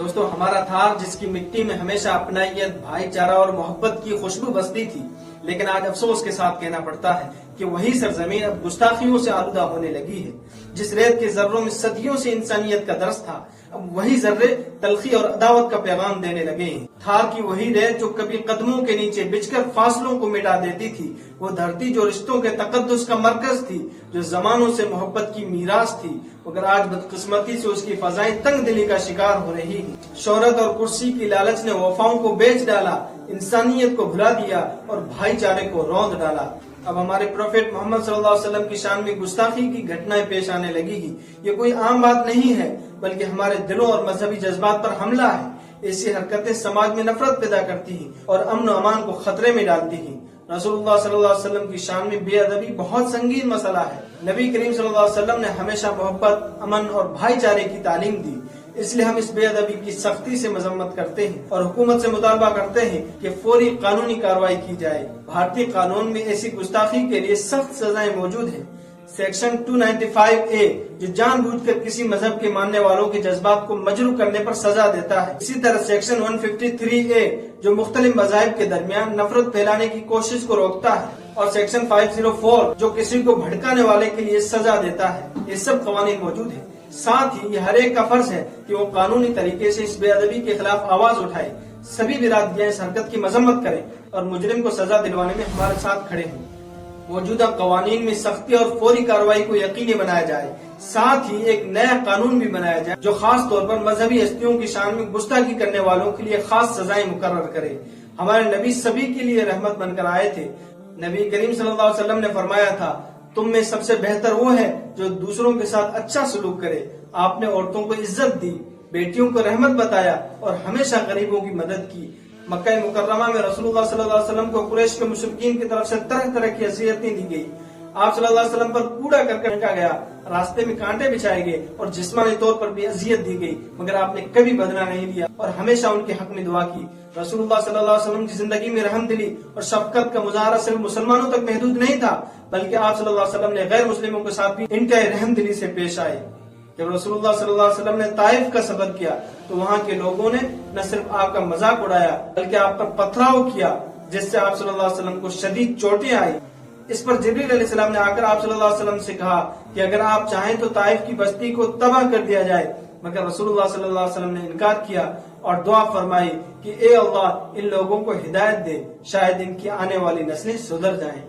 دوستو ہمارا تھار جس کی مٹی میں ہمیشہ اپنائیت، بھائی چارہ اور محبت کی خوشبو بستی تھی، لیکن آج افسوس کے ساتھ کہنا پڑتا ہے کہ وہی سرزمین اب گستاخیوں سے آلودہ ہونے لگی ہے۔ جس ریت کے ذروں میں صدیوں سے انسانیت کا درس تھا، اب وہی ذرے تلخی اور عداوت کا پیغام دینے لگے ہیں۔ تھار کی وہی ریت جو کبھی قدموں کے نیچے بچھ کر فاصلوں کو مٹا دیتی تھی، وہ دھرتی جو رشتوں کے تقدس کا مرکز تھی، جو زمانوں سے محبت کی میراث تھی، مگر آج بدقسمتی سے اس کی فضائیں تنگ دلی کا شکار ہو رہی ہیں۔ شہرت اور کرسی کی لالچ نے وفاؤں کو بیچ ڈالا، انسانیت کو بھلا دیا اور بھائی چارے کو روند ڈالا۔ اب ہمارے پروفیٹ محمد صلی اللہ علیہ وسلم کی شان میں گستاخی کی گھٹنائیں پیش آنے لگی ہیں۔ یہ کوئی عام بات نہیں ہے، بلکہ ہمارے دلوں اور مذہبی جذبات پر حملہ ہے۔ ایسی حرکتیں سماج میں نفرت پیدا کرتی ہیں اور امن و امان کو خطرے میں ڈالتی ہیں۔ رسول اللہ صلی اللہ علیہ وسلم کی شان میں بے ادبی بہت سنگین مسئلہ ہے۔ نبی کریم صلی اللہ علیہ وسلم نے ہمیشہ محبت، امن اور بھائی چارے کی تعلیم دی، اس لیے ہم اس بے ادبی کی سختی سے مذمت کرتے ہیں اور حکومت سے مطالبہ کرتے ہیں کہ فوری قانونی کارروائی کی جائے۔ بھارتی قانون میں ایسی گستاخی کے لیے سخت سزائیں موجود ہیں۔ سیکشن 295A جو جان بوجھ کر کسی مذہب کے ماننے والوں کے جذبات کو مجروح کرنے پر سزا دیتا ہے۔ اسی طرح سیکشن 153A جو مختلف مذاہب کے درمیان نفرت پھیلانے کی کوشش کو روکتا ہے، اور سیکشن 504 جو کسی کو بھڑکانے والے کے لیے سزا دیتا ہے۔ یہ سب قوانین موجود ہیں۔ ساتھ ہی یہ ہر ایک کا فرض ہے کہ وہ قانونی طریقے سے اس بے ادبی کے خلاف آواز اٹھائے۔ سبھی برادریاں اس حرکت کی مذمت کریں اور مجرم کو سزا دلوانے میں ہمارے ساتھ کھڑے ہوں۔ موجودہ قوانین میں سختی اور فوری کارروائی کو یقینی بنایا جائے۔ ساتھ ہی ایک نیا قانون بھی بنایا جائے جو خاص طور پر مذہبی ہستیوں کی شان میں گستاخی کرنے والوں کے لیے خاص سزائیں مقرر کرے۔ ہمارے نبی سبھی کے لیے رحمت بن کر آئے تھے۔ نبی کریم صلی اللہ علیہ وسلم نے فرمایا تھا، تم میں سب سے بہتر وہ ہے جو دوسروں کے ساتھ اچھا سلوک کرے۔ آپ نے عورتوں کو عزت دی، بیٹیوں کو رحمت بتایا اور ہمیشہ غریبوں کی مدد کی۔ مکہ مکرمہ میں رسول اللہ صلی اللہ علیہ وسلم کو قریش کے مشرکین کی طرف سے طرح طرح کی اذیتیں دی گئی۔ آپ صلی اللہ علیہ وسلم پر کوڑا کرکٹ پھینکا گیا، راستے میں کانٹے بچھائے گئے اور جسمانی طور پر بھی اذیت دی گئی، مگر آپ نے کبھی بدلہ نہیں لیا اور ہمیشہ ان کے حق میں دعا کی۔ رسول اللہ صلی اللہ علیہ وسلم کی زندگی میں رحم دلی اور شفقت کا مظاہرہ صرف مسلمانوں تک محدود نہیں تھا، بلکہ آپ صلی اللہ علیہ وسلم نے غیر مسلموں کے ساتھ بھی انتہائی رحم دلی سے پیش آئے۔ جب رسول اللہ صلی اللہ علیہ وسلم نے طائف کا سفر کیا تو وہاں کے لوگوں نے نہ صرف آپ کا مذاق اڑایا بلکہ آپ پر پتھراؤ کیا، جس سے آپ صلی اللہ علیہ وسلم کو شدید چوٹیں آئی۔ اس پر جبریل علیہ السلام نے آ کر آپ صلی اللہ علیہ وسلم سے کہا کہ اگر آپ چاہیں تو طائف کی بستی کو تباہ کر دیا جائے، مگر رسول اللہ صلی اللہ علیہ وسلم نے انکار کیا اور دعا فرمائی کہ اے اللہ ان لوگوں کو ہدایت دے، شاید ان کی آنے والی نسلیں سدھر جائیں۔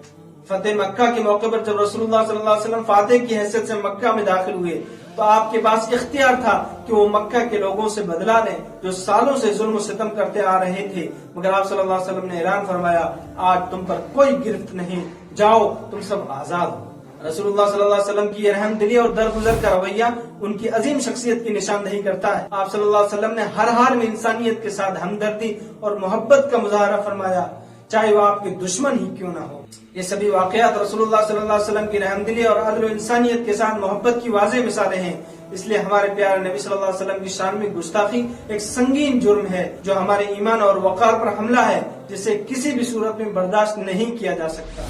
فتح مکہ کے موقع پر جب رسول اللہ صلی اللہ علیہ وسلم فاتح کی حیثیت سے مکہ میں داخل ہوئے تو آپ کے پاس اختیار تھا کہ وہ مکہ کے لوگوں سے بدلہ لیں جو سالوں سے ظلم و ستم کرتے آ رہے تھے، مگر آپ صلی اللہ علیہ وسلم نے اعلان فرمایا، آج تم پر کوئی گرفت نہیں، جاؤ تم سب آزاد ہو۔ رسول اللہ صلی اللہ علیہ وسلم کی یہ رحم دلی اور درگزر کا رویہ ان کی عظیم شخصیت کی نشاندہی کرتا ہے۔ آپ صلی اللہ علیہ وسلم نے ہر حال میں انسانیت کے ساتھ ہمدردی اور محبت کا مظاہرہ فرمایا، چاہے وہ آپ کے دشمن ہی کیوں نہ ہو۔ یہ سبھی واقعات رسول اللہ صلی اللہ علیہ وسلم کی رحم دلی اور عدل و انسانیت کے ساتھ محبت کی واضح مثالیں ہیں۔ اس لیے ہمارے پیارے نبی صلی اللہ علیہ وسلم کی شان میں گستاخی ایک سنگین جرم ہے جو ہمارے ایمان اور وقار پر حملہ ہے، جسے کسی بھی صورت میں برداشت نہیں کیا جا سکتا۔